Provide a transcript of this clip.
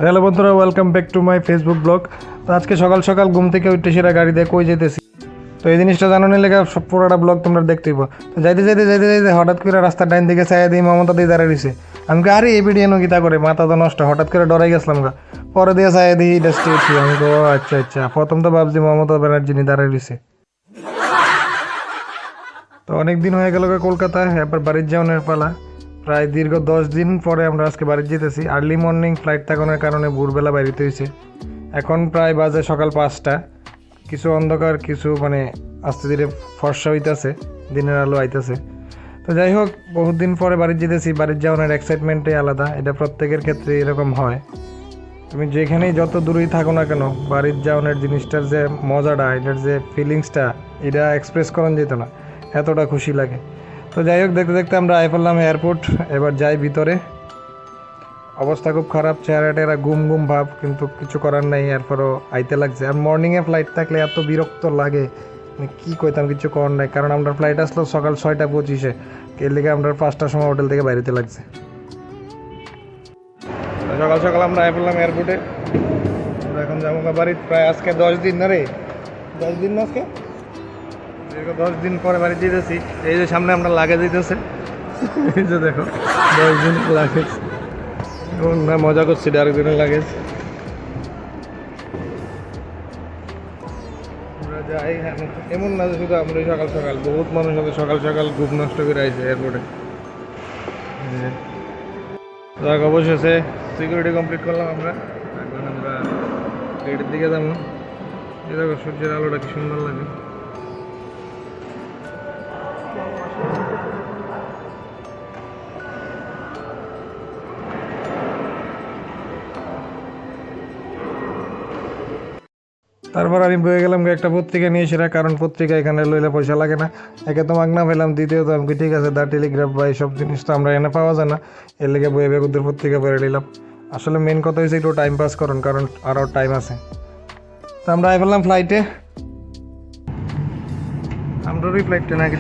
Hello বন্ধুরা, welcome back to my Facebook blog. তো আজকে সকাল সকাল ঘুম থেকে উঠে সেরা গাড়ি দিয়ে কই যেতেছি। তো এই জিনিসটা জানানোর লেগে সব পুরোটা ব্লগ তোমরা দেখতেইব। তো যাইতে যাইতে যাইতে যাইতে হঠাৎ করে রাস্তার ডাইন দিকে চাইয়া দিই মমতা দিয়ে দাঁড়িয়ে রয়েছে। আমি আরে এই ভিডিও গীতা করে মাথা তো নষ্ট, হঠাৎ করে ডরাই গেছিলাম গা। পরে দিয়ে চাইয়া দিই ইন্ডাস্ট্রি আমি তো আচ্ছা আচ্ছা, প্রথম তো ভাবছি মমতা ব্যানার্জি নিয়ে দাঁড়িয়ে রয়েছে। তো অনেক দিন হয়ে গেল কলকাতায়, এবার বাড়ির যাওয়ানোর পালা। প্রায় দীর্ঘ 10 দিন পরে আমরা আজকে বাড়ি যেতেছি। আর্লি মর্নিং ফ্লাইট থাকানোর কারণে ভোরবেলা বাড়িতে হয়েছে। এখন প্রায় বাজে সকাল 5টা। কিছু অন্ধকার, কিছু আস্তে ধীরে ফর্সা হইতেছে, দিনের আলো আইতেছে। তো যাই হোক, বহুত দিন পরে বাড়ি যেতেছি। বাড়ির যাওয়ানোর এক্সাইটমেন্টই আলাদা, এটা প্রত্যেকের ক্ষেত্রে এরকম হয়। তুমি যেখানেই যত দূরেই থাকো না কেন, বাড়ির যাওয়ানোর জিনিসটার যে মজাটা, এটার যে ফিলিংসটা, এটা এক্সপ্রেস করানো যেত না, এতটা খুশি লাগে। তো যাই হোক, দেখতে দেখতে আমরা আই পড়লাম এয়ারপোর্ট। এবার যাই ভিতরে। অবস্থা খুব খারাপ, চেহারাটা ঘুম ঘুম ভাব, কিন্তু কিছু করার নাই, এরপরও আইতে লাগছে। আর মর্নিংয়ে ফ্লাইট থাকলে এত বিরক্ত লাগে, কি কইতাম, কিছু করার নাই। কারণ আমরা ফ্লাইট আসলো সকাল 6টা 25-এ, এর লিগে আমরা 5টার সময় হোটেল থেকে বাইরেতে লাগছে। সকাল সকাল আমরা আই পড়লাম এয়ারপোর্টে। এখন যাবো বাড়ি। প্রায় আজকে 10 দিন না রে, 10 দিন না আজকে, 10 দিন পরে বাড়ি যেতেছি। এই যে সামনে আমরা লাগেজ দিতেছে, এই যে দেখো 10 দিন লাগেজ। না মজা করছি, আরেকজনের লাগেজ। আমরা যাই, এমন না যে শুধু আমরা সকাল সকাল, বহুত মানুষ হবে সকাল সকাল ঘুম নষ্ট করে আইছে এয়ারপোর্টে। যাক, অবশেষে সিকিউরিটি কমপ্লিট করলাম আমরা। এখন আমরা গেটের দিকে যাবো। এই দেখো সূর্যের আলোটা কি সুন্দর লাগে। তারপর আমি বয়ে গেলাম একটা পত্রিকা নিয়ে, সেটা কারণ পত্রিকা এখানে লইলে পয়সা লাগে না। একে তো মাগনা পেলাম, দ্বিতীয়ত আমি ঠিক আছে দা টেলিগ্রাফ বা এইসব জিনিস তো আমরা এনে পাওয়া যায় না, এর লেগে বয়ে বেগুদের পত্রিকা পড়ে নিলাম। আসলে মেন কথা হয়েছে একটু টাইম পাস করুন, কারণ আরও টাইম আছে। তো আমরা আই বললাম ফ্লাইটে, আমরারই ফ্লাইটটা নাকি